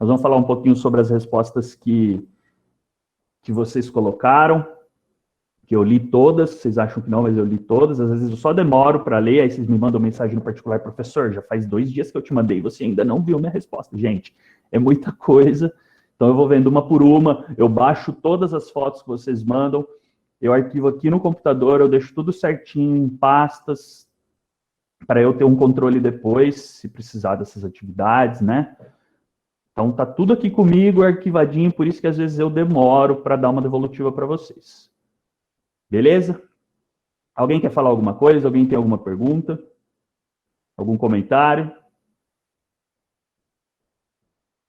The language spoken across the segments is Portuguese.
Nós vamos falar um pouquinho sobre as respostas que vocês colocaram, que eu li todas, vocês acham que não, mas eu li todas, às vezes eu só demoro para ler, aí vocês me mandam mensagem no particular, professor, já faz 2 dias que eu te mandei, você ainda não viu minha resposta. Gente, é muita coisa, então eu vou vendo uma por uma, eu baixo todas as fotos que vocês mandam, eu arquivo aqui no computador, eu deixo tudo certinho em pastas, para eu ter um controle depois, se precisar dessas atividades, né? Então, tá tudo aqui comigo, arquivadinho, por isso que às vezes eu demoro para dar uma devolutiva para vocês. Beleza? Alguém quer falar alguma coisa? Alguém tem alguma pergunta? Algum comentário?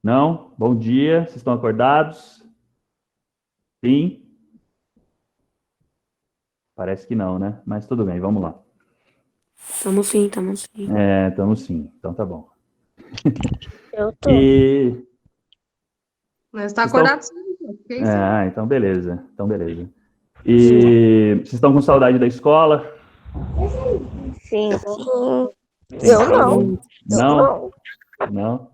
Não? Bom dia, vocês estão acordados? Sim? Parece que não, né? Mas tudo bem, vamos lá. Estamos sim, estamos sim. Estamos sim, então tá bom. Eu tô. Mas está acordado sim. Então beleza, E vocês estão com saudade da escola? Sim. Eu não. Não? Não?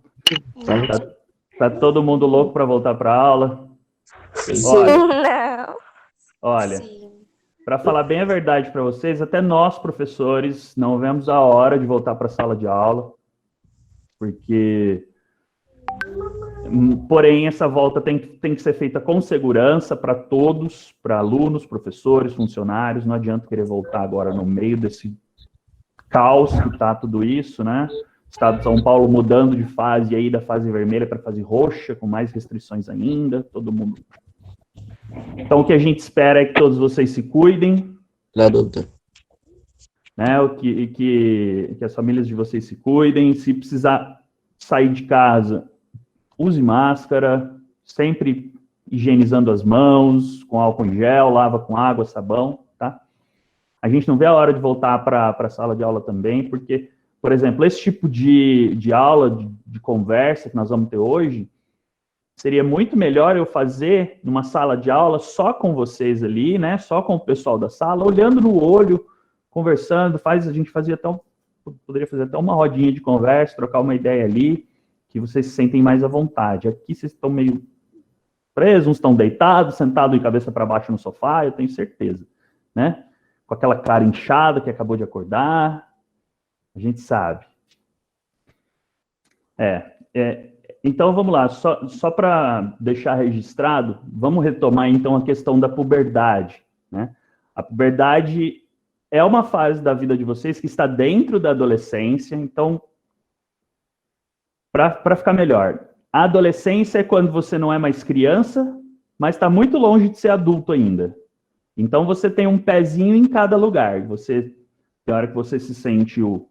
Tá todo mundo louco para voltar para aula? Olha, para falar bem a verdade para vocês, até nós, professores, não vemos a hora de voltar para a sala de aula, porque... Porém, essa volta tem que ser feita com segurança para todos, para alunos, professores, funcionários. Não adianta querer voltar agora no meio desse caos que está tudo isso, né? O Estado de São Paulo mudando de fase aí da fase vermelha para a fase roxa, com mais restrições ainda, todo mundo. Então, o que a gente espera é que todos vocês se cuidem. Né? Que as famílias de vocês se cuidem. Se precisar sair de casa, use máscara, sempre higienizando as mãos, com álcool em gel, lava com água, sabão, tá? A gente não vê a hora de voltar para a sala de aula também, porque, por exemplo, esse tipo de aula, de conversa que nós vamos ter hoje, seria muito melhor eu fazer numa sala de aula só com vocês ali, né? Só com o pessoal da sala, olhando no olho, conversando, a gente poderia fazer até uma rodinha de conversa, trocar uma ideia ali, que vocês se sentem mais à vontade. Aqui vocês estão meio presos, uns estão deitados, sentados de cabeça para baixo no sofá, eu tenho certeza, né? Com aquela cara inchada que acabou de acordar, a gente sabe. Então, vamos lá, só para deixar registrado, vamos retomar, então, a questão da puberdade, né? A puberdade é uma fase da vida de vocês que está dentro da adolescência, então, para ficar melhor, a adolescência é quando você não é mais criança, mas está muito longe de ser adulto ainda. Então, você tem um pezinho em cada lugar. Tem hora que você se sente o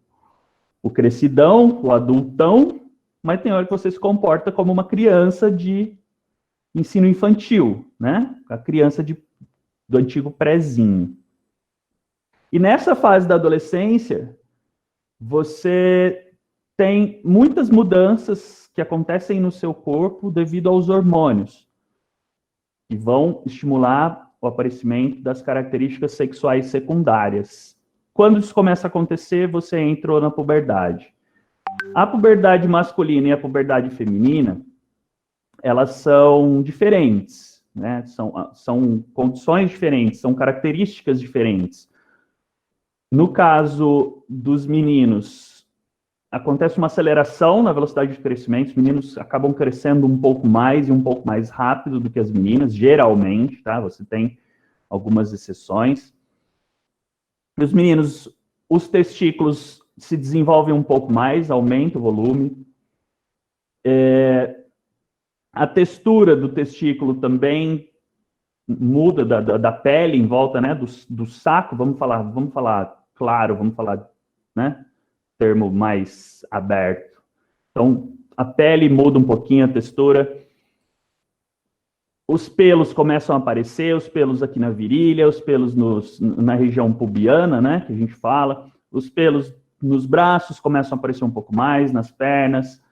crescidão, o adultão, mas tem hora que você se comporta como uma criança de ensino infantil, né? A criança do antigo prézinho. E nessa fase da adolescência, você tem muitas mudanças que acontecem no seu corpo devido aos hormônios, que vão estimular o aparecimento das características sexuais secundárias. Quando isso começa a acontecer, você entrou na puberdade. A puberdade masculina e a puberdade feminina, elas são diferentes, né? São condições diferentes, são características diferentes. No caso dos meninos, acontece uma aceleração na velocidade de crescimento, os meninos acabam crescendo um pouco mais e um pouco mais rápido do que as meninas, geralmente, tá? Você tem algumas exceções. E os meninos, os testículos se desenvolvem um pouco mais, aumenta o volume. A textura do testículo também muda, da pele em volta, né, do saco, vamos falar claro, vamos falar, né, termo mais aberto. Então, a pele muda um pouquinho a textura. Os pelos começam a aparecer, os pelos aqui na virilha, os pelos na região pubiana, né, que a gente fala. Os pelos nos braços começam a aparecer um pouco mais, nas pernas.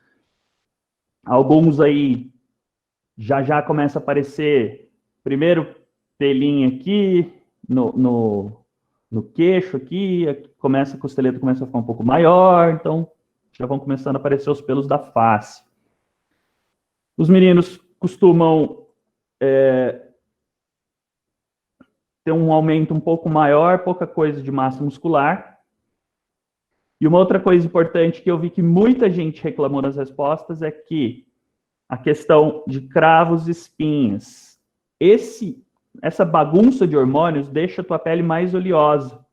Alguns aí já começa a aparecer, primeiro pelinho aqui, no queixo aqui, a costeleta começa a ficar um pouco maior, então já vão começando a aparecer os pelos da face. Os meninos costumam ter um aumento um pouco maior, pouca coisa de massa muscular. E uma outra coisa importante que eu vi que muita gente reclamou nas respostas é que a questão de cravos e espinhas. Essa bagunça de hormônios deixa a tua pele mais oleosa.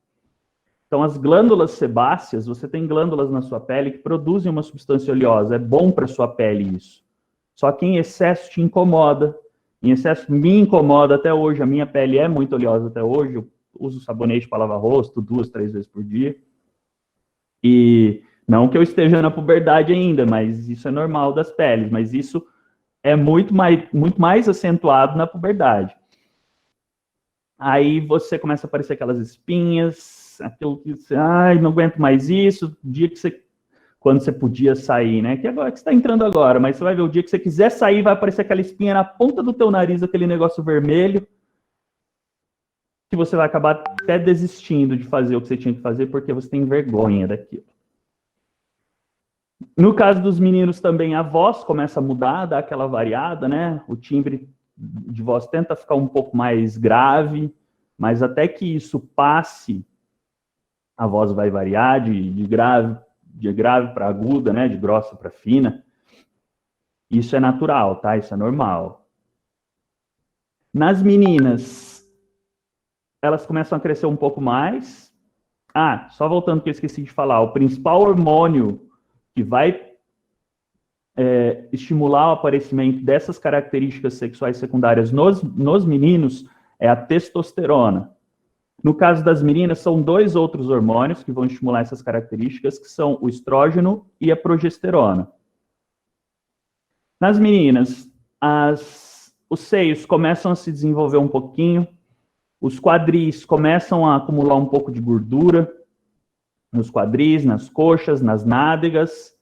Então, as glândulas sebáceas, você tem glândulas na sua pele que produzem uma substância oleosa. É bom para a sua pele isso. Só que em excesso te incomoda. Em excesso me incomoda até hoje. A minha pele é muito oleosa até hoje. Eu uso sabonete para lavar rosto 2, 3 vezes por dia. E não que eu esteja na puberdade ainda, mas isso é normal das peles. Mas isso é muito mais acentuado na puberdade. Aí você começa a aparecer aquelas espinhas, aquilo que você, não aguento mais isso, o dia que você, quando você podia sair, né? Que agora que você está entrando agora, mas você vai ver o dia que você quiser sair, vai aparecer aquela espinha na ponta do teu nariz, aquele negócio vermelho, que você vai acabar até desistindo de fazer o que você tinha que fazer, porque você tem vergonha daquilo. No caso dos meninos também, a voz começa a mudar, dá aquela variada, né? O timbre de voz tenta ficar um pouco mais grave, mas até que isso passe, a voz vai variar de grave para aguda, né? De grossa para fina. Isso é natural, tá? Isso é normal. Nas meninas, elas começam a crescer um pouco mais. Só voltando que eu esqueci de falar, o principal hormônio que vai estimular o aparecimento dessas características sexuais secundárias nos meninos é a testosterona. No caso das meninas, são 2 outros hormônios que vão estimular essas características, que são o estrógeno e a progesterona. Nas meninas, os seios começam a se desenvolver um pouquinho, os quadris começam a acumular um pouco de gordura nos quadris, nas coxas, nas nádegas.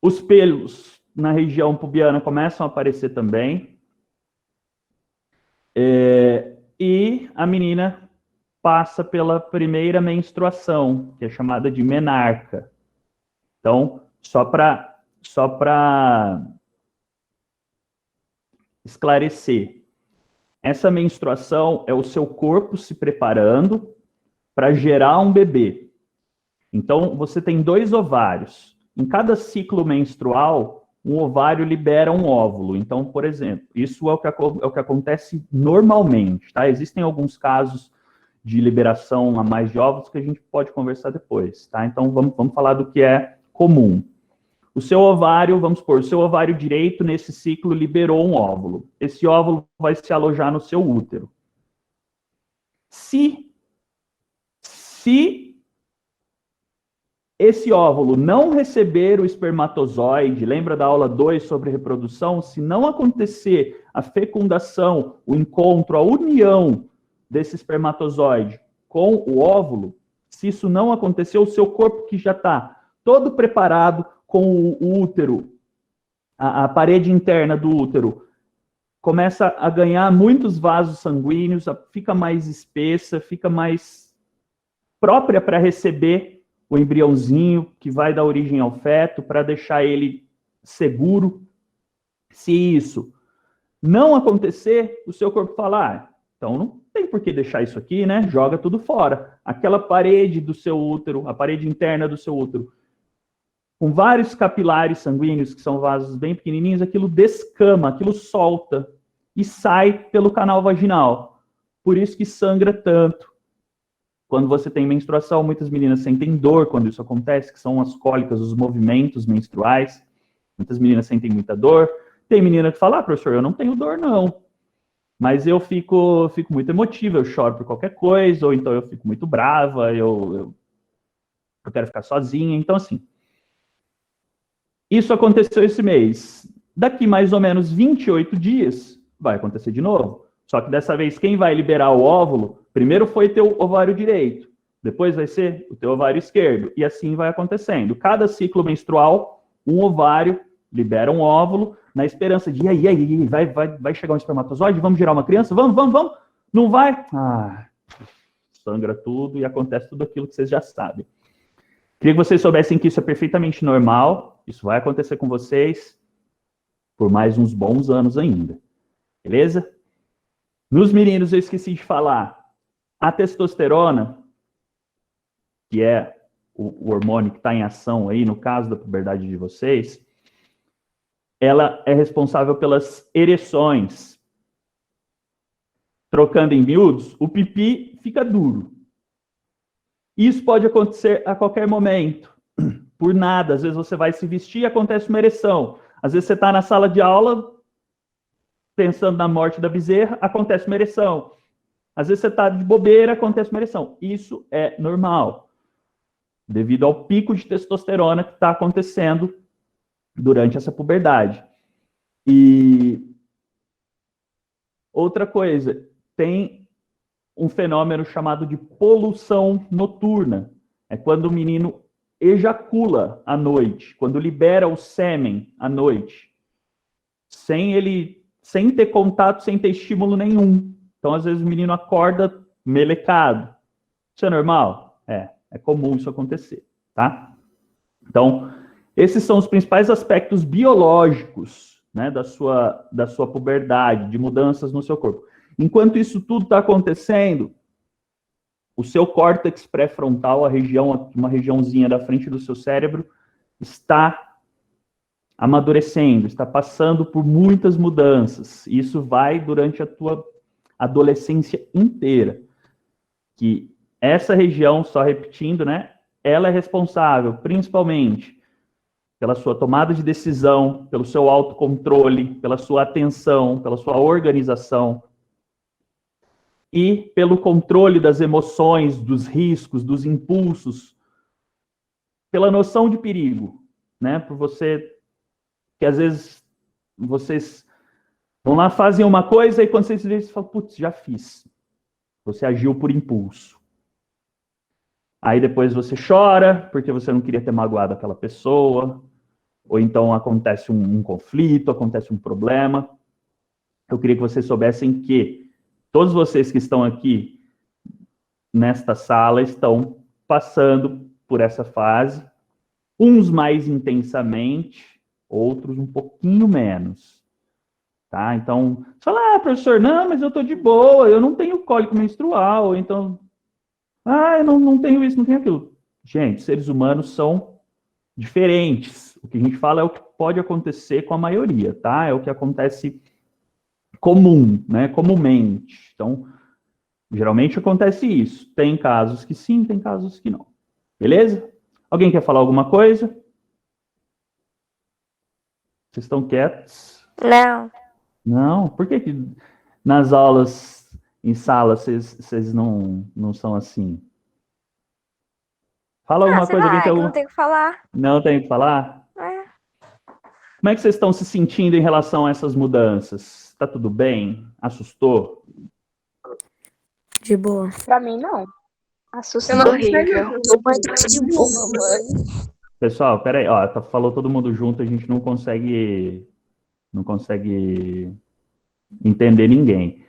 Os pelos na região pubiana começam a aparecer também. E a menina passa pela primeira menstruação, que é chamada de menarca. Então, só para esclarecer, essa menstruação é o seu corpo se preparando para gerar um bebê. Então, você tem 2 ovários. Em cada ciclo menstrual, um ovário libera um óvulo. Então, por exemplo, isso é o que acontece normalmente, tá? Existem alguns casos de liberação a mais de óvulos que a gente pode conversar depois, tá? Então, vamos falar do que é comum. O seu ovário, vamos supor, o seu ovário direito, nesse ciclo, liberou um óvulo. Esse óvulo vai se alojar no seu útero. Se esse óvulo não receber o espermatozoide, lembra da aula 2 sobre reprodução? Se não acontecer a fecundação, o encontro, a união desse espermatozoide com o óvulo, se isso não acontecer, o seu corpo que já está todo preparado com o útero, a parede interna do útero, começa a ganhar muitos vasos sanguíneos, fica mais espessa, fica mais própria para receber o embriãozinho que vai dar origem ao feto, para deixar ele seguro. Se isso não acontecer, o seu corpo fala, então não tem por que deixar isso aqui, né? Joga tudo fora. Aquela parede do seu útero, a parede interna do seu útero, com vários capilares sanguíneos, que são vasos bem pequenininhos, aquilo descama, aquilo solta e sai pelo canal vaginal. Por isso que sangra tanto. Quando você tem menstruação, muitas meninas sentem dor quando isso acontece, que são as cólicas, os movimentos menstruais. Muitas meninas sentem muita dor. Tem menina que fala, professor, eu não tenho dor, não. Mas eu fico muito emotiva, eu choro por qualquer coisa, ou então eu fico muito brava, eu quero ficar sozinha. Então, assim, isso aconteceu esse mês. Daqui mais ou menos 28 dias, vai acontecer de novo. Só que dessa vez, quem vai liberar o óvulo, primeiro foi teu ovário direito, depois vai ser o teu ovário esquerdo, e assim vai acontecendo. Cada ciclo menstrual, um ovário libera um óvulo, na esperança de, vai chegar um espermatozoide, vamos gerar uma criança? Vamos. Não vai? Sangra tudo e acontece tudo aquilo que vocês já sabem. Queria que vocês soubessem que isso é perfeitamente normal, isso vai acontecer com vocês. por mais uns bons anos ainda. Beleza? Nos meninos, eu esqueci de falar. A testosterona, que é o hormônio que está em ação aí, no caso da puberdade de vocês, ela é responsável pelas ereções. Trocando em miúdos, o pipi fica duro. Isso pode acontecer a qualquer momento, por nada. Às vezes você vai se vestir e acontece uma ereção. Às vezes você está na sala de aula, pensando na morte da bezerra, acontece uma ereção. Às vezes você está de bobeira, acontece uma ereção. Isso é normal, devido ao pico de testosterona que está acontecendo durante essa puberdade. E outra coisa, tem um fenômeno chamado de poluição noturna. É quando o menino ejacula à noite, quando libera o sêmen à noite, sem ter contato, sem ter estímulo nenhum. Então, às vezes, o menino acorda melecado. Isso é normal? É comum isso acontecer, tá? Então, esses são os principais aspectos biológicos, né, da sua puberdade, de mudanças no seu corpo. Enquanto isso tudo está acontecendo, o seu córtex pré-frontal, uma regiãozinha da frente do seu cérebro, está amadurecendo, está passando por muitas mudanças. Isso vai durante a tua adolescência inteira. Que essa região, só repetindo, né, ela é responsável, principalmente, pela sua tomada de decisão, pelo seu autocontrole, pela sua atenção, pela sua organização, e pelo controle das emoções, dos riscos, dos impulsos, pela noção de perigo, né? Por você, que às vezes vocês vão lá, fazem uma coisa e quando vocês veem, você fala, putz, já fiz. Você agiu por impulso. Aí depois você chora, porque você não queria ter magoado aquela pessoa, ou então acontece um conflito, acontece um problema. Eu queria que vocês soubessem que todos vocês que estão aqui nesta sala estão passando por essa fase, uns mais intensamente, outros um pouquinho menos. Tá? Então, você fala, professor, não, mas eu tô de boa, eu não tenho cólico menstrual, então, eu não tenho isso, não tenho aquilo. Gente, seres humanos são diferentes. O que a gente fala é o que pode acontecer com a maioria, tá? É o que acontece comum, né? Comumente. Então, geralmente acontece isso. Tem casos que sim, tem casos que não. Beleza? Alguém quer falar alguma coisa? Vocês estão quietos? Não. Não? Por que nas aulas, em sala, vocês não são assim? Fala alguma sei coisa. lá, Alguém tem que alguma... não tem o que falar. Não tem o que falar? É. Como é que vocês estão se sentindo em relação a essas mudanças? Está tudo bem? Assustou? De boa. Pra mim, não. Assustador. Horrível. De boa, mano. Pessoal, peraí, ó, falou todo mundo junto, a gente não consegue entender ninguém.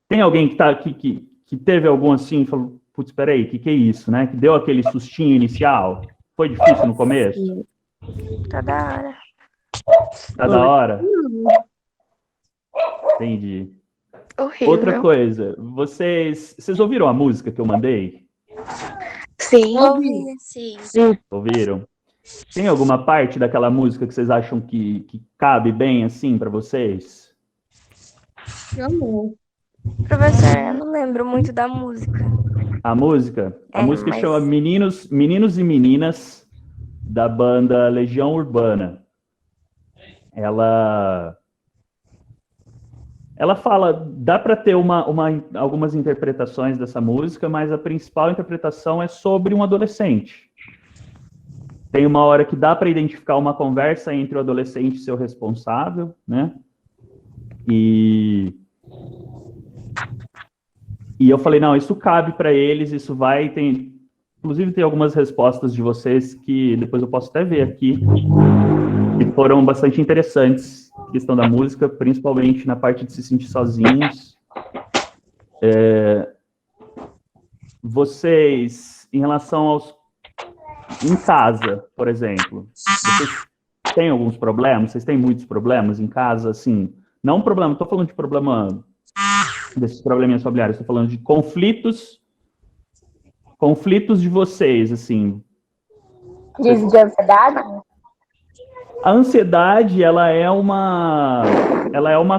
Tem alguém que tá aqui que teve algum assim, falou, putz, peraí, o que é isso, né? Que deu aquele sustinho inicial? Foi difícil no começo? Tá da hora. Tá da hora? Entendi. Horrível. Outra coisa, vocês ouviram a música que eu mandei? Sim. Ouvi, sim. Ouviram? Tem alguma parte daquela música que vocês acham que cabe bem assim para vocês? Professor, eu não lembro muito da música. A música? A música mas... chama Meninos e Meninas, da banda Legião Urbana. Ela fala, dá para ter algumas interpretações dessa música, mas a principal interpretação é sobre um adolescente. Tem uma hora que dá para identificar uma conversa entre o adolescente e seu responsável, né? E eu falei, não, isso cabe para eles, isso vai, inclusive tem algumas respostas de vocês que depois eu posso até ver aqui, que foram bastante interessantes, a questão da música, principalmente na parte de se sentir sozinhos. Vocês, em relação aos... Em casa, por exemplo, vocês têm alguns problemas? Vocês têm muitos problemas em casa, assim? Não problema, não tô falando de problema desses probleminhas familiares, tô falando de conflitos de vocês, assim. Crise de ansiedade? A ansiedade, ela é uma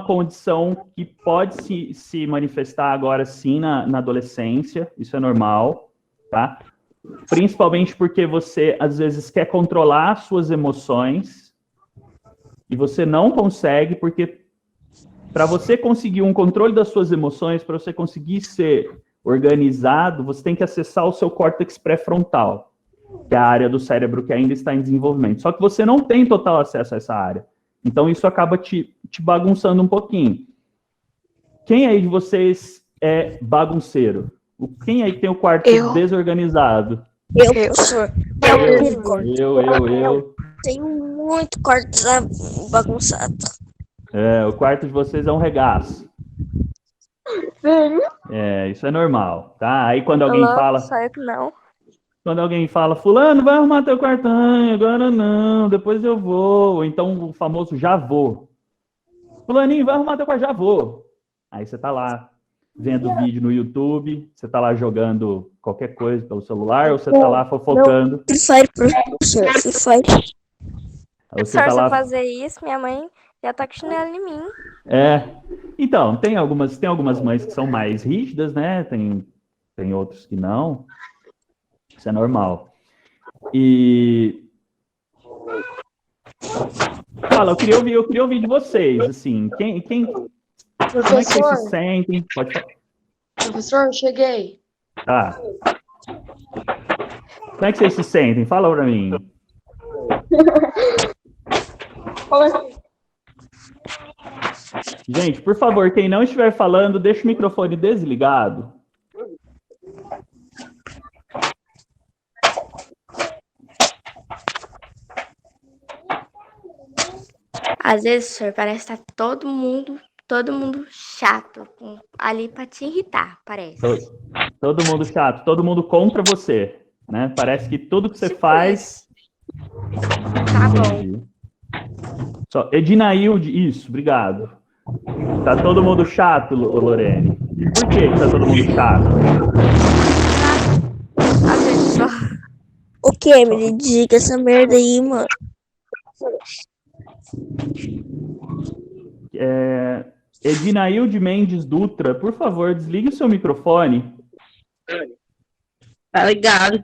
condição que pode se manifestar agora sim na adolescência, isso é normal, tá? Principalmente porque você, às vezes, quer controlar suas emoções e você não consegue, porque para você conseguir um controle das suas emoções, para você conseguir ser organizado, você tem que acessar o seu córtex pré-frontal, que é a área do cérebro que ainda está em desenvolvimento. Só que você não tem total acesso a essa área. Então, isso acaba te bagunçando um pouquinho. Quem aí de vocês é bagunceiro? Quem aí tem o quarto desorganizado? Eu, professor. Eu. Tenho muito quarto bagunçado. O quarto de vocês é um regaço. Sim. Isso é normal, tá? Aí quando alguém fala... Só eu que não. Quando alguém fala, fulano, vai arrumar teu quarto, agora não, depois eu vou. Ou então o famoso já vou. Fulaninho, vai arrumar teu quarto, já vou. Aí você tá lá, vendo vídeo no YouTube, você tá lá jogando qualquer coisa pelo celular, ou você tá lá fofocando. Free professor. Free Ou você tá se eu lá... fazer isso, minha mãe já tá com chinelo em mim. Então, tem algumas mães que são mais rígidas, né? Tem outros que não. Isso é normal. E... Fala, eu queria ouvir de vocês, assim, como é que vocês se sentem? Pode falar. Professor, cheguei. Tá. Como é que vocês se sentem? Fala pra mim. Gente, por favor, quem não estiver falando, deixa o microfone desligado. Às vezes, senhor, parece que tá todo mundo chato ali pra te irritar, parece. Todo mundo chato, todo mundo contra você, né? Parece que tudo que você faz... Tá bom. Só, Edinailde, isso, obrigado. Tá todo mundo chato, Lorene. E por que tá todo mundo chato? Às vezes só... O que, Emily? Diga essa merda aí, mano. Edinailde Mendes Dutra, por favor, desligue o seu microfone. Tá ligado.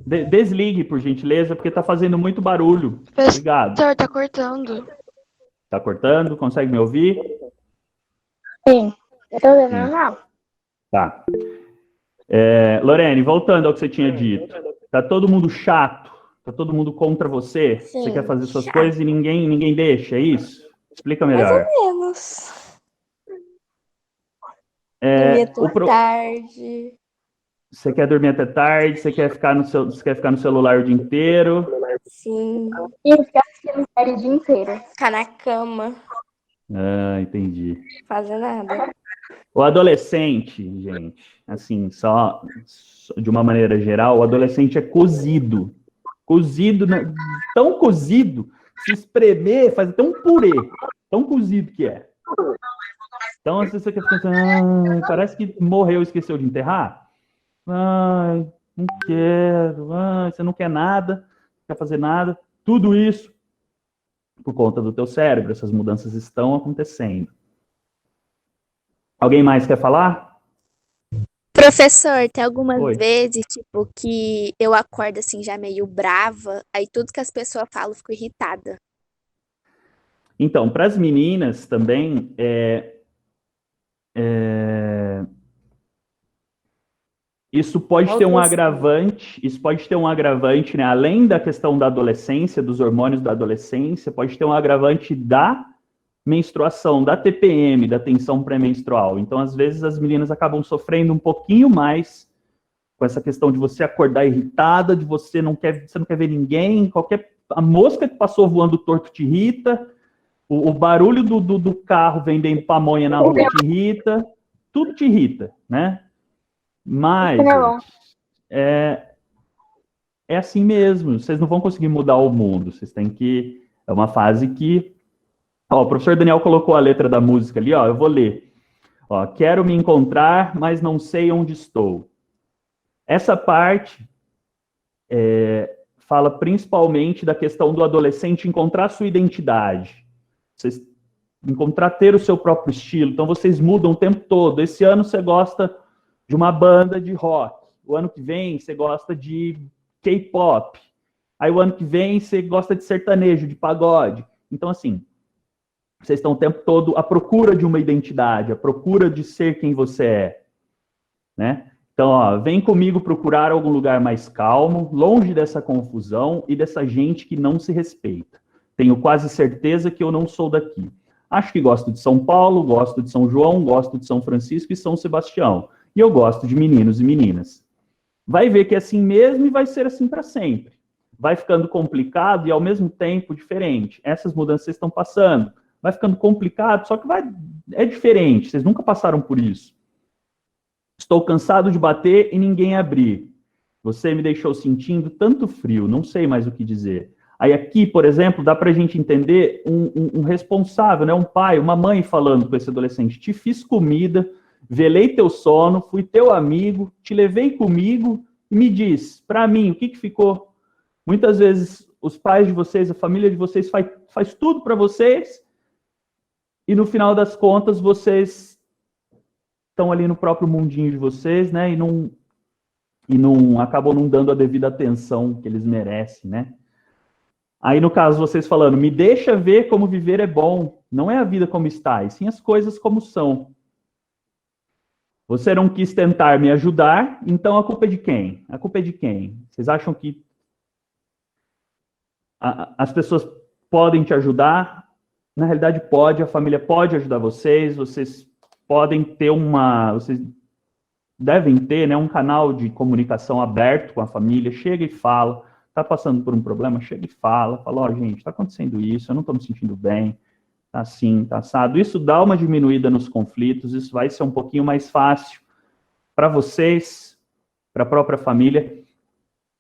Desligue, por gentileza, porque tá fazendo muito barulho. Obrigado. Professor, tá cortando. Tá cortando? Consegue me ouvir? Sim. Eu tô vendo normal. Tá. Lorene, voltando ao que você tinha dito. Tá todo mundo chato? Tá todo mundo contra você? Sim, Você quer fazer suas chato. coisas e ninguém deixa, é isso? Explica Mais melhor. ou menos. Dormia até o tarde. Você quer dormir até tarde? Você quer ficar no celular o dia inteiro? Sim. E ficar assistindo série o dia inteiro. Ficar na cama, Entendi. fazer nada. O adolescente, gente, assim, só de uma maneira geral, o adolescente é cozido. Cozido, tão cozido, se espremer, faz até um purê. Tão cozido que é. Então, às vezes você fica pensando, parece que morreu e esqueceu de enterrar. Ai, não quero. Você não quer nada, não quer fazer nada. Tudo isso por conta do teu cérebro. Essas mudanças estão acontecendo. Alguém mais quer falar? Professor, tem algumas Oi. vezes, tipo, que eu acordo assim já meio brava, aí tudo que as pessoas falam eu fico irritada. Então, para as meninas também, isso pode ter um agravante, né? Além da questão da adolescência, dos hormônios da adolescência, pode ter um agravante da menstruação, da TPM, da tensão pré-menstrual. Então, às vezes, as meninas acabam sofrendo um pouquinho mais com essa questão de você acordar irritada, de você não quer ver ninguém, a mosca que passou voando torto te irrita, o barulho do carro vendendo pamonha na rua te irrita, tudo te irrita, né? Mas, é assim mesmo. Vocês não vão conseguir mudar o mundo. Vocês têm que... É uma fase que... Ó, o professor Daniel colocou a letra da música ali, ó, eu vou ler. Ó, quero me encontrar, mas não sei onde estou. Essa parte fala principalmente da questão do adolescente encontrar sua identidade. Vocês encontrar, ter o seu próprio estilo. Então, vocês mudam o tempo todo. Esse ano você gosta de uma banda de rock. O ano que vem você gosta de K-pop. Aí o ano que vem você gosta de sertanejo, de pagode. Então, assim, vocês estão o tempo todo à procura de uma identidade, à procura de ser quem você é, né? Então, ó, vem comigo procurar algum lugar mais calmo, longe dessa confusão e dessa gente que não se respeita. Tenho quase certeza que eu não sou daqui. Acho que gosto de São Paulo, gosto de São João, gosto de São Francisco e São Sebastião. E eu gosto de meninos e meninas. Vai ver que é assim mesmo e vai ser assim para sempre. Vai ficando complicado e ao mesmo tempo diferente. Essas mudanças estão passando. Vai ficando complicado, só que é diferente. Vocês nunca passaram por isso. Estou cansado de bater e ninguém abrir. Você me deixou sentindo tanto frio, não sei mais o que dizer. Aí aqui, por exemplo, dá para a gente entender um responsável, né? Um pai, uma mãe falando com esse adolescente. Te fiz comida, velei teu sono, fui teu amigo, te levei comigo e me diz, para mim, o que ficou? Muitas vezes os pais de vocês, a família de vocês faz tudo para vocês e no final das contas vocês estão ali no próprio mundinho de vocês, né? E não acabam não dando a devida atenção que eles merecem, né? Aí, no caso, vocês falando, me deixa ver como viver é bom. Não é a vida como está, e sim as coisas como são. Você não quis tentar me ajudar, então a culpa é de quem? A culpa é de quem? Vocês acham que as pessoas podem te ajudar? Na realidade, pode, a família pode ajudar vocês podem ter vocês devem ter, né, um canal de comunicação aberto com a família, chega e fala, tá passando por um problema, chega e fala, ó, gente, tá acontecendo isso, eu não tô me sentindo bem, tá assim, tá assado. Isso dá uma diminuída nos conflitos, isso vai ser um pouquinho mais fácil para vocês, para a própria família.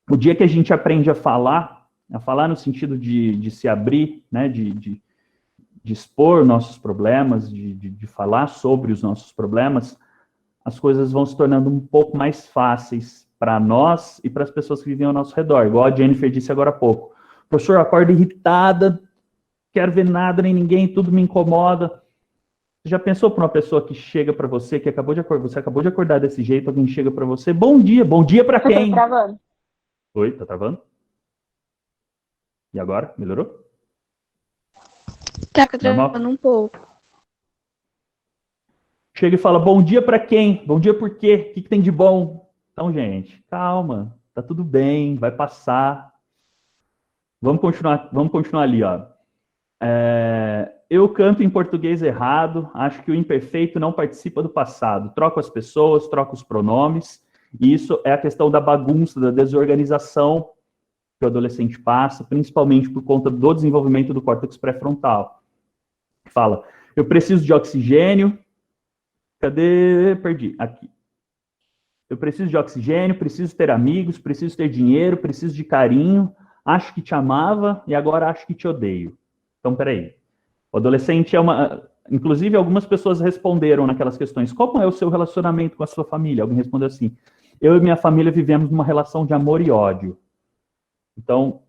O dia que a gente aprende a falar no sentido de se abrir, né, de expor nossos problemas, de falar sobre os nossos problemas, as coisas vão se tornando um pouco mais fáceis para nós e para as pessoas que vivem ao nosso redor. Igual a Jennifer disse agora há pouco. Professor, eu acordo irritada, quero ver nada nem ninguém, tudo me incomoda. Você já pensou para uma pessoa que chega para você, você acabou de acordar desse jeito, alguém chega para você, bom dia para quem? Tá travando. Oi, tá travando? E agora? Melhorou? Tá Normal? travando um pouco. Chega e fala, bom dia para quem? Bom dia por quê? O que tem de bom? Então, gente, calma, tá tudo bem, vai passar. Vamos continuar ali, ó. Eu canto em português errado, acho que o imperfeito não participa do passado. Troco as pessoas, troco os pronomes, e isso é a questão da bagunça, da desorganização que o adolescente passa, principalmente por conta do desenvolvimento do córtex pré-frontal. Fala, eu preciso de oxigênio. Cadê? Perdi. Aqui. Eu preciso de oxigênio, preciso ter amigos, preciso ter dinheiro, preciso de carinho. Acho que te amava e agora acho que te odeio. Então, peraí. O adolescente é uma... Inclusive, algumas pessoas responderam naquelas questões. Como é o seu relacionamento com a sua família? Alguém respondeu assim. Eu e minha família vivemos uma relação de amor e ódio. Então,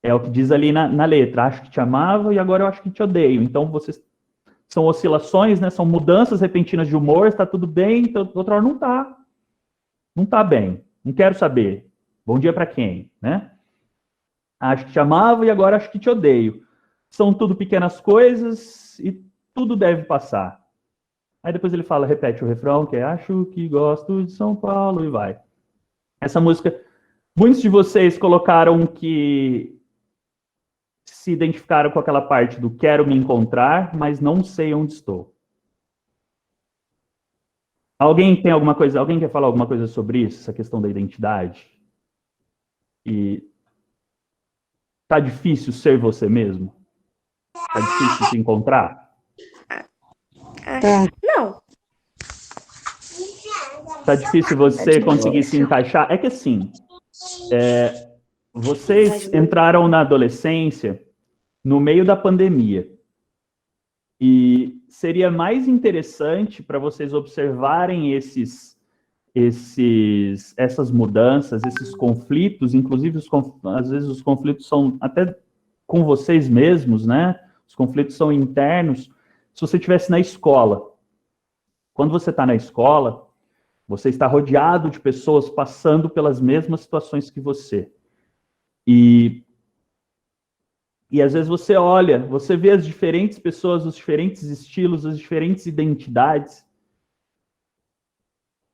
é o que diz ali na letra. Acho que te amava e agora eu acho que te odeio. Então, vocês... São oscilações, né? São mudanças repentinas de humor, está tudo bem, então, outra hora não está. Não está bem. Não quero saber. Bom dia para quem, né? Acho que te amava e agora acho que te odeio. São tudo pequenas coisas e tudo deve passar. Aí depois ele fala, repete o refrão, que é acho que gosto de São Paulo e vai. Essa música, muitos de vocês colocaram que se identificaram com aquela parte do quero me encontrar, mas não sei onde estou. Alguém tem alguma coisa, alguém quer falar alguma coisa sobre isso, essa questão da identidade? E tá difícil ser você mesmo? Tá difícil se encontrar? Não. Tá difícil você conseguir se encaixar? É que assim, Vocês entraram na adolescência no meio da pandemia. E seria mais interessante para vocês observarem essas mudanças, esses conflitos, inclusive às vezes os conflitos são até com vocês mesmos, né? Os conflitos são internos. Se você estivesse na escola, quando você está na escola, você está rodeado de pessoas passando pelas mesmas situações que você. E às vezes você olha, você vê as diferentes pessoas, os diferentes estilos, as diferentes identidades.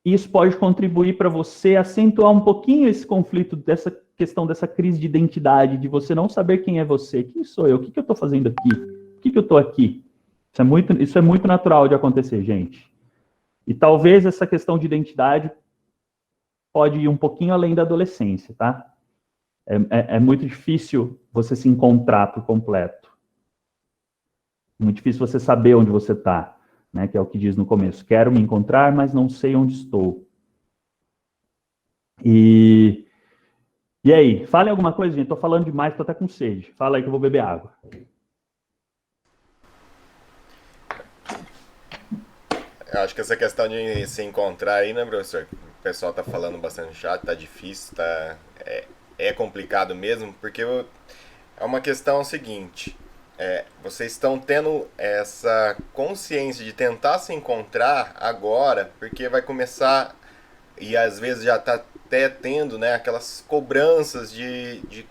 E isso pode contribuir para você acentuar um pouquinho esse conflito, dessa questão dessa crise de identidade, de você não saber quem é você, quem sou eu, o que eu estou fazendo aqui, por que eu estou aqui. Isso é muito natural de acontecer, gente. E talvez essa questão de identidade pode ir um pouquinho além da adolescência, tá? É muito difícil você se encontrar por completo. Muito difícil você saber onde você está, né? Que é o que diz no começo. Quero me encontrar, mas não sei onde estou. E aí? Falem alguma coisa, gente. Estou falando demais, estou até com sede. Fala aí que eu vou beber água. Eu acho que essa questão de se encontrar aí, né, professor? O pessoal tá falando bastante chato, tá difícil, é complicado mesmo, porque é uma questão seguinte, vocês estão tendo essa consciência de tentar se encontrar agora, porque vai começar, e às vezes já tá até tendo, né, aquelas cobranças de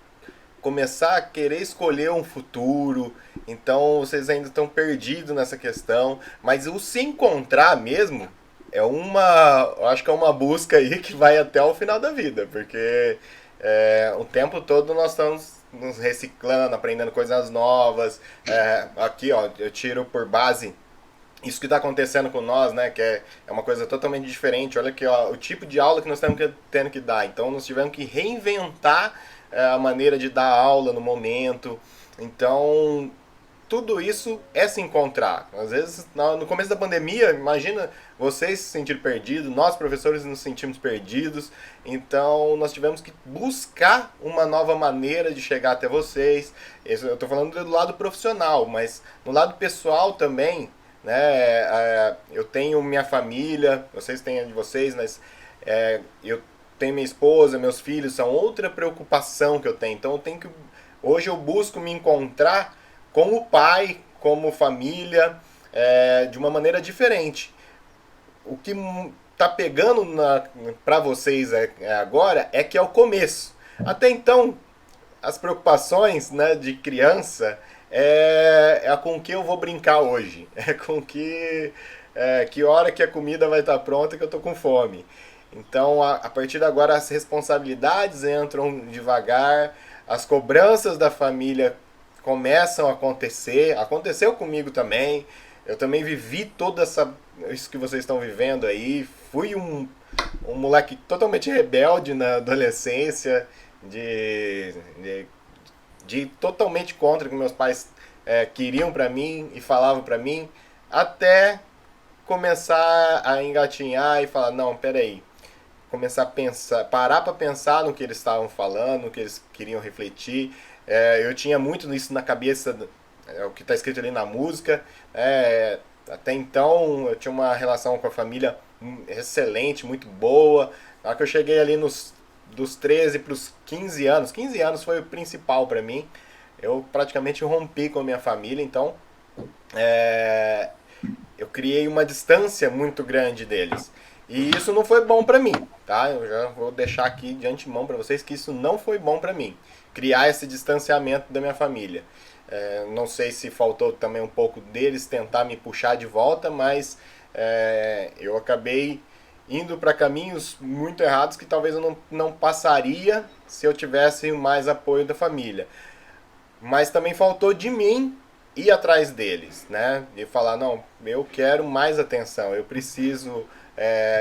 começar a querer escolher um futuro, então vocês ainda estão perdidos nessa questão, mas o se encontrar mesmo eu acho que é uma busca aí que vai até o final da vida, porque o tempo todo nós estamos nos reciclando, aprendendo coisas novas. Aqui, ó, eu tiro por base isso que está acontecendo com nós, né? Que é uma coisa totalmente diferente. Olha aqui, ó, o tipo de aula que nós estamos tendo que dar. Então, nós tivemos que reinventar a maneira de dar aula no momento. Então, tudo isso é se encontrar. Às vezes, no começo da pandemia, imagina vocês se sentirem perdidos, nós professores nos sentimos perdidos, então nós tivemos que buscar uma nova maneira de chegar até vocês. Eu estou falando do lado profissional, mas no lado pessoal também, né? Eu tenho minha família, vocês têm a de vocês, mas eu tenho minha esposa, meus filhos, são outra preocupação que eu tenho. Então hoje eu busco me encontrar como pai, como família, de uma maneira diferente. O que tá pegando para vocês agora é que é o começo. Até então, as preocupações, né, de criança é com que eu vou brincar hoje. É com que hora que a comida vai estar pronta que eu tô com fome. Então, a partir de agora, as responsabilidades entram devagar, as cobranças da família começam a acontecer. Aconteceu comigo também. Eu também vivi isso que vocês estão vivendo aí. Fui um moleque totalmente rebelde na adolescência, de totalmente contra o que meus pais queriam pra mim e falavam pra mim, até começar a engatinhar e falar, não, peraí. Começar a pensar, parar para pensar no que eles estavam falando, no que eles queriam refletir. Eu tinha muito isso na cabeça, o que está escrito ali na música. Até então eu tinha uma relação com a família excelente, muito boa. Na hora que eu cheguei ali dos 13 para os 15 anos, 15 anos foi o principal para mim. Eu praticamente rompi com a minha família, então eu criei uma distância muito grande deles. E isso não foi bom pra mim, tá? Eu já vou deixar aqui de antemão pra vocês que isso não foi bom pra mim. Criar esse distanciamento da minha família. Não sei se faltou também um pouco deles tentar me puxar de volta, mas eu acabei indo para caminhos muito errados que talvez eu não passaria se eu tivesse mais apoio da família. Mas também faltou de mim ir atrás deles, né? E falar, não, eu quero mais atenção, eu preciso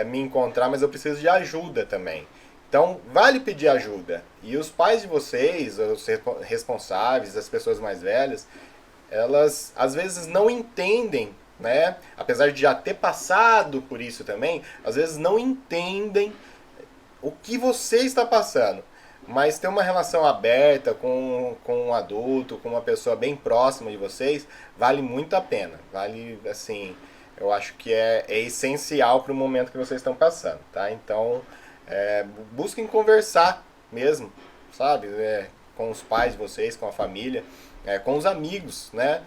me encontrar, mas eu preciso de ajuda também. Então, vale pedir ajuda. E os pais de vocês, os responsáveis, as pessoas mais velhas, elas às vezes não entendem, né? Apesar de já ter passado por isso também, às vezes não entendem o que você está passando. mas ter uma relação aberta com um adulto, com uma pessoa bem próxima de vocês, vale muito a pena. Vale, assim, eu acho que é essencial para o momento que vocês estão passando, tá? Então, busquem conversar mesmo, sabe? Com os pais de vocês, com a família, com os amigos, né?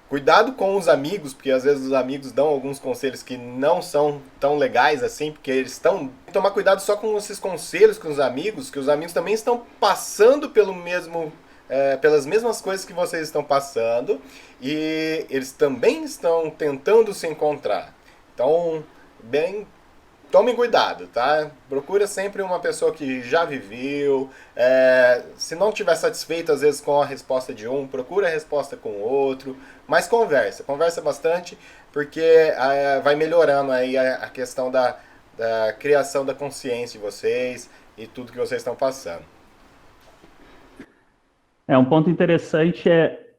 Cuidado com os amigos, porque às vezes os amigos dão alguns conselhos que não são tão legais assim, porque eles estão... Tomar cuidado só com esses conselhos com os amigos, que os amigos também estão passando pelo mesmo... pelas mesmas coisas que vocês estão passando, e eles também estão tentando se encontrar. Então, tomem cuidado, tá? Procura sempre uma pessoa que já viveu. Se não estiver satisfeito, às vezes, com a resposta de um, procura a resposta com o outro. Mas conversa bastante, porque vai melhorando aí a questão da criação da consciência de vocês e tudo que vocês estão passando. Um ponto interessante é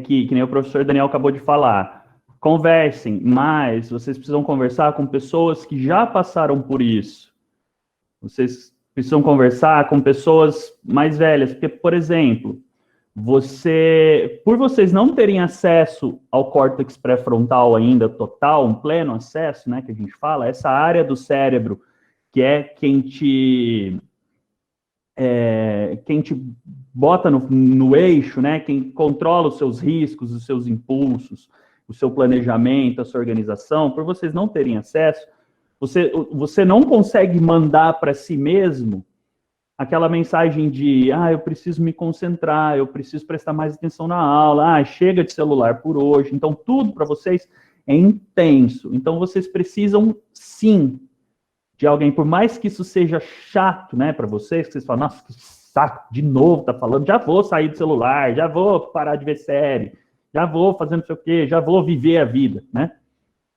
que nem o professor Daniel acabou de falar, conversem, mas vocês precisam conversar com pessoas que já passaram por isso. Vocês precisam conversar com pessoas mais velhas, porque, por exemplo, por vocês não terem acesso ao córtex pré-frontal ainda total, um pleno acesso, né, que a gente fala, essa área do cérebro que é quem te bota no eixo, né, quem controla os seus riscos, os seus impulsos, o seu planejamento, a sua organização, por vocês não terem acesso, você não consegue mandar para si mesmo aquela mensagem de, eu preciso me concentrar, eu preciso prestar mais atenção na aula, chega de celular por hoje. Então, tudo para vocês é intenso. Então, vocês precisam, sim, de alguém, por mais que isso seja chato, né, para vocês, que vocês falam, nossa, que saco, de novo tá falando, já vou sair do celular, já vou parar de ver série, já vou fazer não sei o quê, já vou viver a vida, né?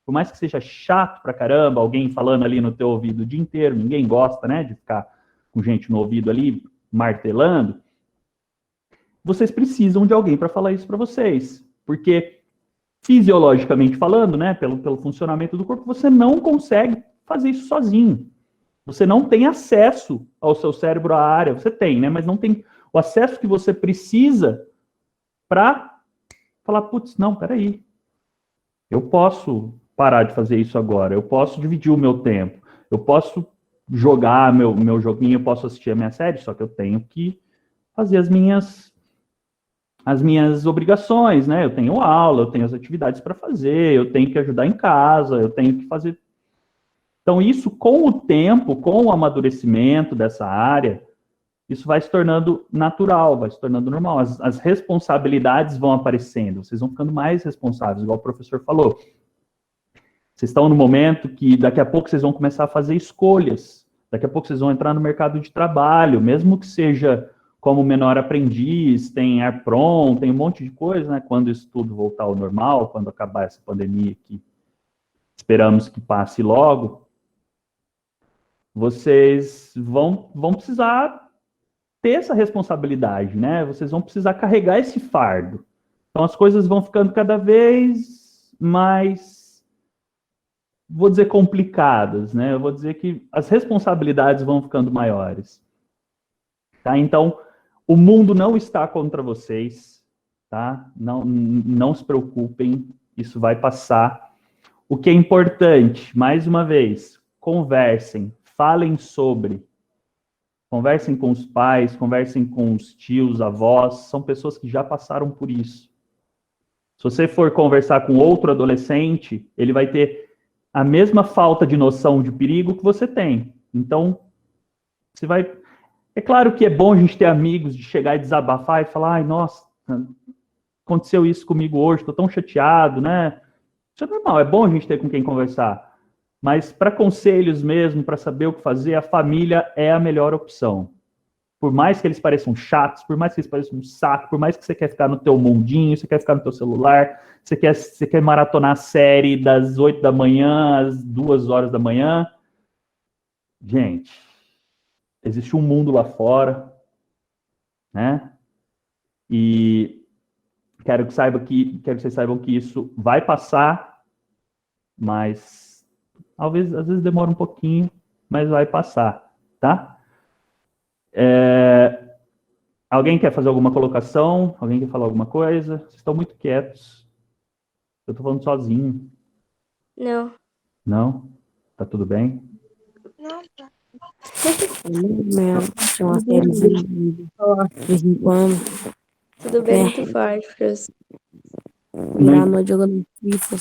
Por mais que seja chato pra caramba, alguém falando ali no teu ouvido o dia inteiro, ninguém gosta, né, de ficar com gente no ouvido ali, martelando, vocês precisam de alguém para falar isso para vocês, porque fisiologicamente falando, né, pelo funcionamento do corpo, você não consegue fazer isso sozinho. Você não tem acesso ao seu cérebro, à área, você tem, né, mas não tem o acesso que você precisa para falar, putz, não, peraí, eu posso parar de fazer isso agora, eu posso dividir o meu tempo, eu posso jogar meu joguinho, eu posso assistir a minha série, só que eu tenho que fazer as minhas obrigações, né? Eu tenho aula, eu tenho as atividades para fazer, eu tenho que ajudar em casa, eu tenho que fazer... Então, isso, com o tempo, com o amadurecimento dessa área, isso vai se tornando natural, vai se tornando normal. As responsabilidades vão aparecendo, vocês vão ficando mais responsáveis, igual o professor falou. Vocês estão no momento que daqui a pouco vocês vão começar a fazer escolhas. Daqui a pouco vocês vão entrar no mercado de trabalho, mesmo que seja como menor aprendiz, tem ARPRON, tem um monte de coisa, né? Quando isso tudo voltar ao normal, quando acabar essa pandemia que esperamos que passe logo, vocês vão precisar ter essa responsabilidade, né? Vocês vão precisar carregar esse fardo. Então as coisas vão ficando cada vez mais, vou dizer, complicadas, né? Eu vou dizer que as responsabilidades vão ficando maiores. Tá? Então, o mundo não está contra vocês, tá? Não se preocupem, isso vai passar. O que é importante, mais uma vez, conversem, falem sobre. Conversem com os pais, conversem com os tios, avós, são pessoas que já passaram por isso. Se você for conversar com outro adolescente, ele vai ter a mesma falta de noção de perigo que você tem. Então, você vai... É claro que é bom a gente ter amigos, de chegar e desabafar e falar, nossa, aconteceu isso comigo hoje, estou tão chateado, né? Isso é normal, é bom a gente ter com quem conversar. Mas para conselhos mesmo, para saber o que fazer, a família é a melhor opção. Por mais que eles pareçam chatos, por mais que eles pareçam um saco, por mais que você quer ficar no teu mundinho, você quer ficar no teu celular, você quer maratonar a série das 8 da manhã às 2 horas da manhã. Gente, existe um mundo lá fora, né? E quero que vocês saibam que isso vai passar, mas às vezes demora um pouquinho, mas vai passar, tá? Alguém quer fazer alguma colocação? Alguém quer falar alguma coisa? Vocês estão muito quietos. Eu estou falando sozinho. Não. Não? Tá tudo bem? Tinha uma sériezinha de vez em quando. Tudo bem muito forte, professor. Virar a noite jogando FIFA.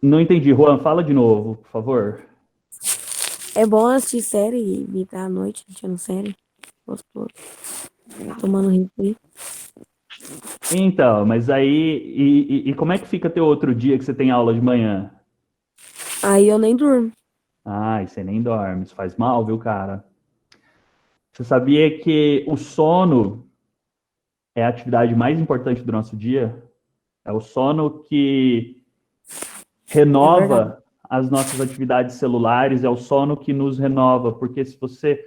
Não entendi. Juan, fala de novo, por favor. É bom assistir série e virar a noite assistindo série. Gostoso. Tomando refri. Então, mas aí... E como é que fica teu outro dia que você tem aula de manhã? Aí eu nem durmo. Ah, e você nem dorme. Isso faz mal, viu, cara? Você sabia que o sono é a atividade mais importante do nosso dia? É o sono que renova as nossas atividades celulares, é o sono que nos renova, porque se você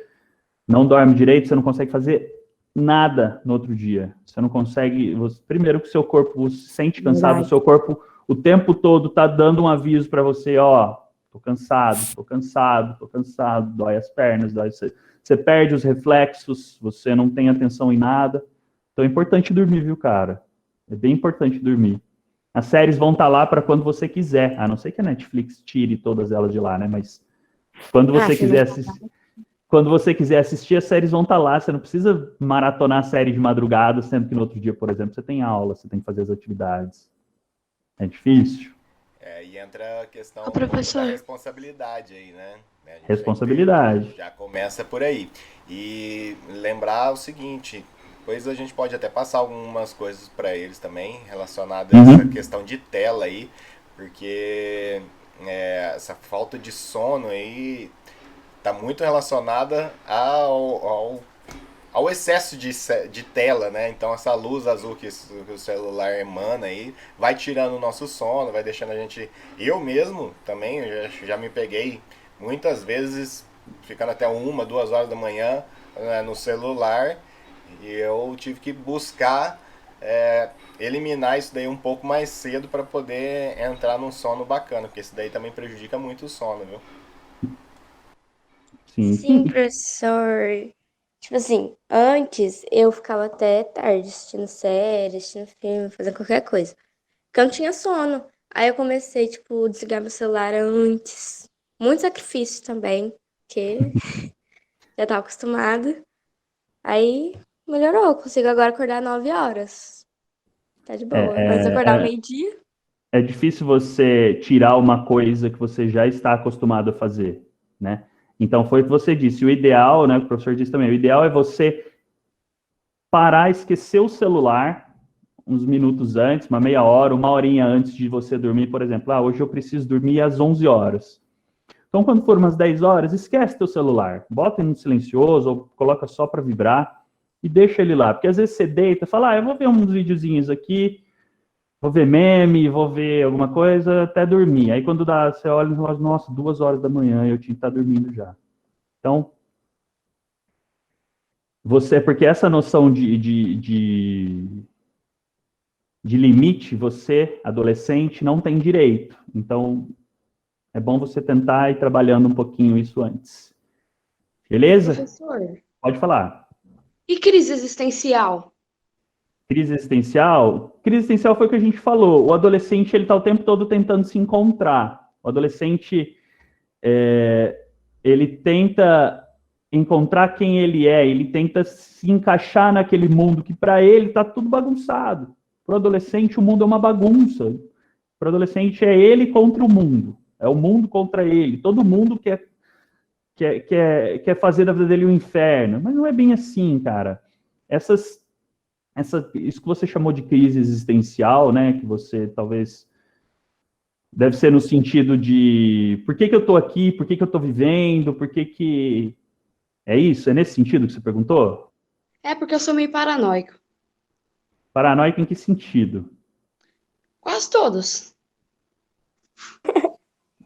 não dorme direito, você não consegue fazer nada no outro dia. Você não consegue... primeiro que o seu corpo se sente cansado, o seu corpo o tempo todo tá dando um aviso para você, ó, tô cansado, dói as pernas, você perde os reflexos, você não tem atenção em nada. Então é importante dormir, viu, cara? É bem importante dormir. As séries vão estar lá para quando você quiser, a não ser que a Netflix tire todas elas de lá, né? Mas quando você quiser assistir, quando você quiser assistir, as séries vão estar lá. Você não precisa maratonar a série de madrugada, sendo que no outro dia, por exemplo, você tem aula, você tem que fazer as atividades. É difícil. E entra a questão professor. da responsabilidade aí, né? Responsabilidade. Já começa por aí. E lembrar o seguinte, depois a gente pode até passar algumas coisas para eles também, relacionadas a essa questão de tela aí, porque essa falta de sono aí está muito relacionada ao excesso de tela, né? Então essa luz azul que o celular emana aí vai tirando o nosso sono, vai deixando a gente... Eu mesmo também, eu já me peguei muitas vezes ficando até 1, 2 horas da manhã no celular, e eu tive que buscar eliminar isso daí um pouco mais cedo para poder entrar num sono bacana, porque isso daí também prejudica muito o sono, viu? Sim, professor. Tipo assim, antes eu ficava até tarde assistindo série, assistindo filme, fazendo qualquer coisa. Porque eu não tinha sono. Aí eu comecei, tipo, desligar meu celular antes. Muito sacrifício também, porque já tava acostumada. Aí melhorou, eu consigo agora acordar 9 horas. Tá de boa. Antes eu acordava meio-dia. É difícil você tirar uma coisa que você já está acostumado a fazer, né? Então, foi o que você disse. O ideal, né, o professor disse também, o ideal é você parar, esquecer o celular uns minutos antes, uma meia hora, uma horinha antes de você dormir, por exemplo. Hoje eu preciso dormir às 11 horas. Então, quando for umas 10 horas, esquece teu celular. Bota ele no silencioso ou coloca só para vibrar e deixa ele lá. Porque às vezes você deita e fala, eu vou ver uns videozinhos aqui, vou ver meme, vou ver alguma coisa até dormir. Aí quando dá, você olha e fala, nossa, 2 horas da manhã, eu tinha que estar dormindo já. Então, porque essa noção de limite, você, adolescente, não tem direito. Então, é bom você tentar ir trabalhando um pouquinho isso antes. Beleza? Professor, Pode falar. e crise existencial? Crise existencial? Crise existencial foi o que a gente falou. O adolescente, ele está o tempo todo tentando se encontrar. O adolescente, ele tenta encontrar quem ele tenta se encaixar naquele mundo que para ele está tudo bagunçado. Para o adolescente, o mundo é uma bagunça. Para o adolescente, é ele contra o mundo. É o mundo contra ele. Todo mundo quer fazer da vida dele um inferno. Mas não é bem assim, cara. Isso que você chamou de crise existencial, né? Que você talvez... Deve ser no sentido de... Por que eu estou aqui? Por que eu estou vivendo? Por que... É isso? É nesse sentido que você perguntou? É porque eu sou meio paranoico. Paranoico em que sentido? Quase todos.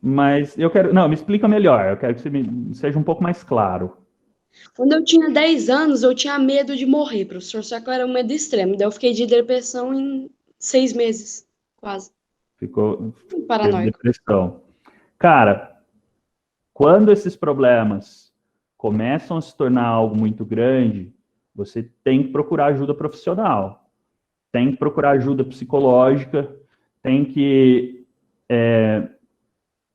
Mas eu quero... Não, me explica melhor. Eu quero que você seja um pouco mais claro. Quando eu tinha 10 anos, eu tinha medo de morrer, professor. Só que eu era um medo extremo. Daí eu fiquei de depressão em 6 meses, quase. Ficou Paranoico. depressão. Cara, quando esses problemas começam a se tornar algo muito grande, você tem que procurar ajuda profissional, tem que procurar ajuda psicológica, tem que,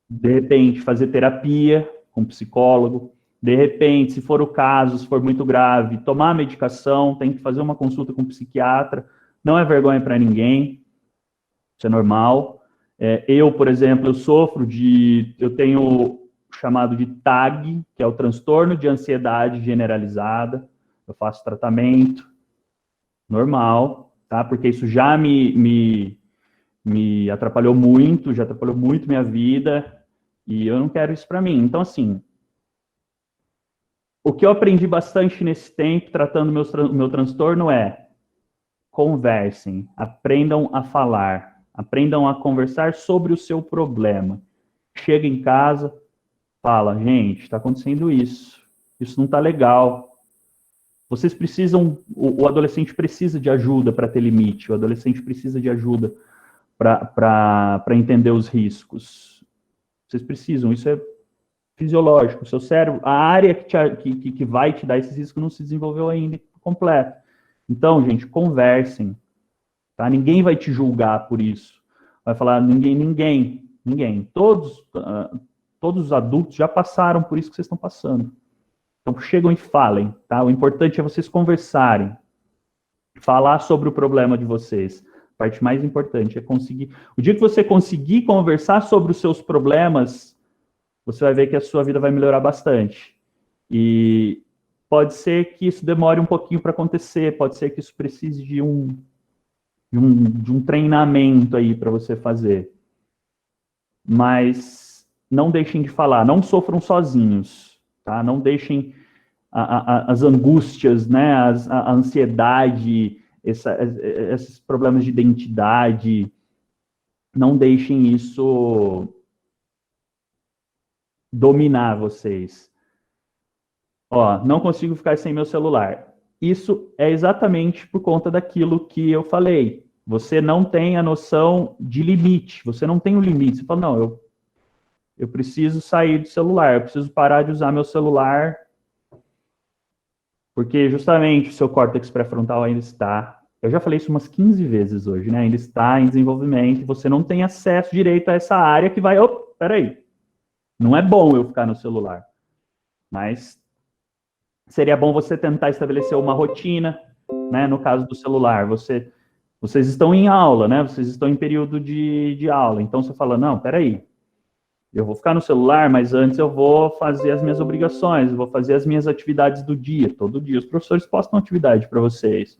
de repente, fazer terapia com psicólogo, de repente, se for o caso, se for muito grave, tomar medicação, tem que fazer uma consulta com um psiquiatra, não é vergonha para ninguém, isso é normal. Eu, por exemplo, eu tenho chamado de TAG, que é o transtorno de ansiedade generalizada, eu faço tratamento normal, tá? Porque isso já me atrapalhou muito, já atrapalhou muito minha vida, e eu não quero isso para mim. Então, assim, o que eu aprendi bastante nesse tempo, tratando o meu transtorno, é conversem, aprendam a falar, aprendam a conversar sobre o seu problema. Chega em casa, fala, gente, está acontecendo isso não está legal. Vocês precisam, o adolescente precisa de ajuda para ter limite, o adolescente precisa de ajuda para entender os riscos. Vocês precisam, isso é fisiológico. O seu cérebro, a área que vai te dar esses riscos não se desenvolveu ainda completo. Então, gente, conversem. Tá? Ninguém vai te julgar por isso. Vai falar, ninguém. Todos os adultos já passaram por isso que vocês estão passando. Então, chegam e falem. Tá? O importante é vocês conversarem. Falar sobre o problema de vocês. A parte mais importante é conseguir... O dia que você conseguir conversar sobre os seus problemas, você vai ver que a sua vida vai melhorar bastante. E pode ser que isso demore um pouquinho para acontecer, pode ser que isso precise de um treinamento aí para você fazer. Mas não deixem de falar, não sofram sozinhos, tá? Não deixem as angústias, né, a ansiedade, esses problemas de identidade, não deixem isso dominar vocês. Ó, não consigo ficar sem meu celular. Isso é exatamente por conta daquilo que eu falei. Você não tem a noção de limite, você não tem um limite. Você fala, não, eu preciso sair do celular, eu preciso parar de usar meu celular, porque justamente o seu córtex pré-frontal ainda está, eu já falei isso umas 15 vezes hoje, né? Ainda está em desenvolvimento, você não tem acesso direito a essa área que vai, peraí, não é bom eu ficar no celular, mas seria bom você tentar estabelecer uma rotina, né? No caso do celular, vocês estão em aula, né? Vocês estão em período de aula, então você fala, não, peraí, eu vou ficar no celular, mas antes eu vou fazer as minhas obrigações, eu vou fazer as minhas atividades do dia. Todo dia os professores postam atividade para vocês.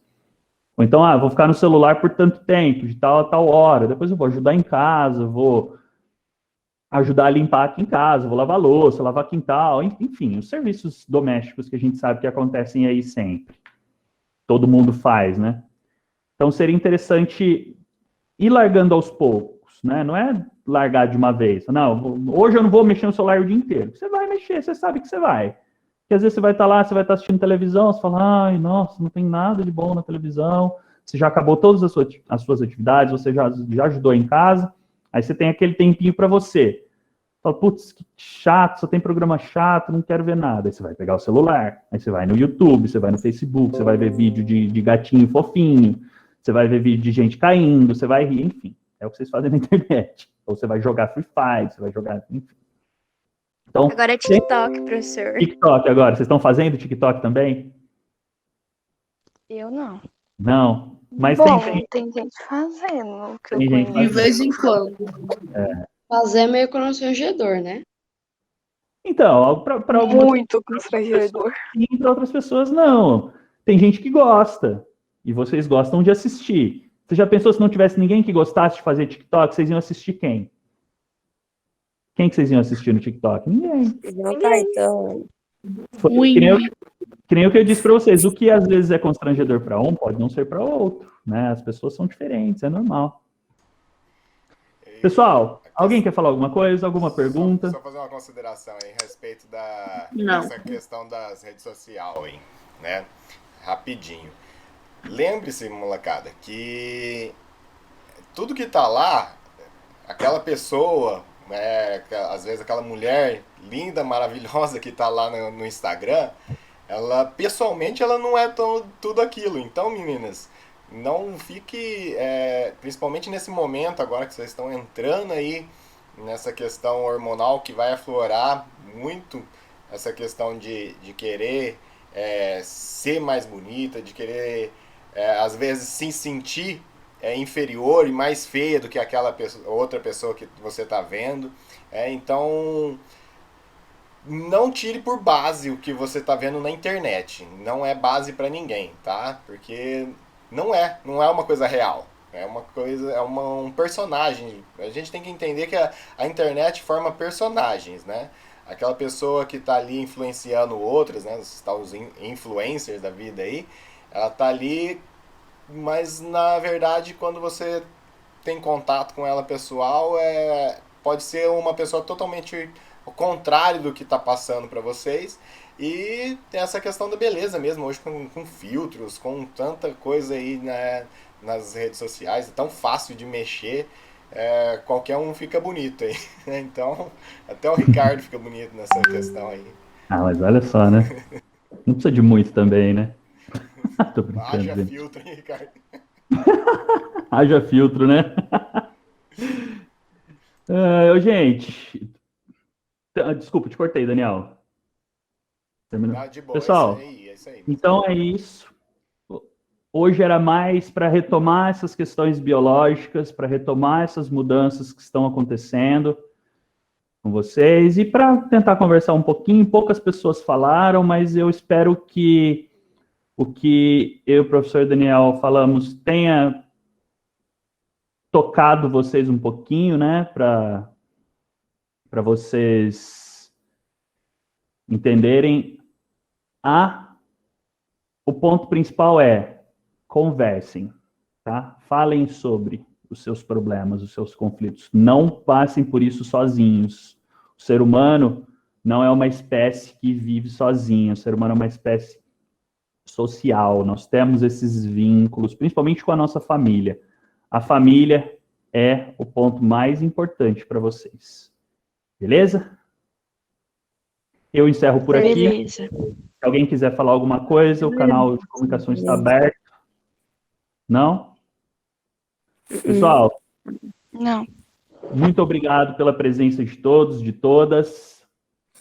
Ou então, eu vou ficar no celular por tanto tempo, de tal a tal hora. Depois eu vou ajudar em casa, vou ajudar a limpar aqui em casa, vou lavar louça, lavar quintal, enfim, os serviços domésticos que a gente sabe que acontecem aí sempre. Todo mundo faz, né? Então seria interessante ir largando aos poucos, né? Não é largar de uma vez. Não, hoje eu não vou mexer no celular o dia inteiro. Você vai mexer, você sabe que você vai. Porque às vezes você vai estar lá, você vai estar assistindo televisão, você fala, ai, nossa, não tem nada de bom na televisão. Você já acabou todas as suas atividades, você já ajudou em casa, aí você tem aquele tempinho para você. Fala, putz, que chato, só tem programa chato, não quero ver nada. Aí você vai pegar o celular, aí você vai no YouTube, você vai no Facebook, você vai ver vídeo de gatinho fofinho, você vai ver vídeo de gente caindo, você vai rir, enfim. É o que vocês fazem na internet. Ou você vai jogar Free Fire, você vai jogar, enfim. Então, Agora é TikTok, professor. TikTok agora. Vocês estão fazendo TikTok também? Eu não. Não. Mas Bom, tem gente fazendo o que eu Tem gente conheço. De vez em quando. Fazer é meio constrangedor, né? Então, para algumas Muito constrangedor. e para outras pessoas não. Tem gente que gosta. E vocês gostam de assistir. Você já pensou se não tivesse ninguém que gostasse de fazer TikTok, vocês iam assistir quem? Quem que vocês iam assistir no TikTok? Ninguém. Não tá, então. Foi que nem o que eu disse para vocês. O que às vezes é constrangedor para um, pode não ser para outro. Né? As pessoas são diferentes, é normal. Pessoal, alguém quer falar alguma coisa? Alguma pergunta? Só fazer uma consideração aí a respeito Não. dessa questão das redes sociais aí, né? Rapidinho. Lembre-se, molecada, que tudo que tá lá, aquela pessoa, Às vezes aquela mulher linda, maravilhosa que tá lá no Instagram, ela pessoalmente ela não é tudo aquilo. Então, meninas, não fique, principalmente nesse momento agora que vocês estão entrando aí nessa questão hormonal que vai aflorar muito, essa questão de querer ser mais bonita, de querer às vezes se sentir inferior e mais feia do que aquela outra pessoa que você está vendo. Então, não tire por base o que você está vendo na internet. Não é base para ninguém, tá? Porque não é uma coisa real. É uma coisa, um personagem. A gente tem que entender que a internet forma personagens, né? Aquela pessoa que está ali influenciando outras, né? Os influencers da vida aí, ela tá ali, mas na verdade quando você tem contato com ela pessoal, pode ser uma pessoa totalmente o contrário do que está passando para vocês. E tem essa questão da beleza mesmo, hoje com filtros, com tanta coisa aí, né, nas redes sociais, é tão fácil de mexer, qualquer um fica bonito aí. Então, até o Ricardo fica bonito nessa questão aí. Ah, mas olha só, né? Não precisa de muito também, né? Tô brincando, Haja gente. filtro, hein, Ricardo? Haja filtro, né? Gente, desculpa, te cortei, Daniel. Terminou? Ah, de boa, Pessoal, é isso aí. então é isso. Hoje era mais para retomar essas questões biológicas, para retomar essas mudanças que estão acontecendo com vocês e para tentar conversar um pouquinho. Poucas pessoas falaram, mas eu espero que o que eu e o professor Daniel falamos tenha tocado vocês um pouquinho, né, para vocês entenderem. O ponto principal é conversem, tá? Falem sobre os seus problemas, os seus conflitos. Não passem por isso sozinhos. O ser humano não é uma espécie que vive sozinho. O ser humano é uma espécie social. Nós temos esses vínculos, principalmente com a nossa família. A família é o ponto mais importante para vocês. Beleza? Eu encerro por aqui. Beleza. Se alguém quiser falar alguma coisa, o canal de comunicação está aberto. Não? Pessoal, Não. muito obrigado pela presença de todos, de todas.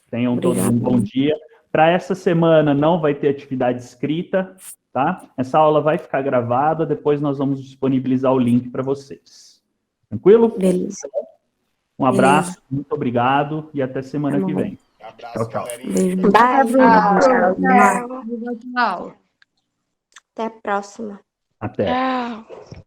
Tenham todos um bom dia. Para essa semana não vai ter atividade escrita, tá? Essa aula vai ficar gravada, depois nós vamos disponibilizar o link para vocês. Tranquilo? Beleza. Um abraço, muito obrigado e até semana que vem. Abraço, Tchau. galerinha. Beijo. Bye. Tchau. Até a próxima. Até. Tchau.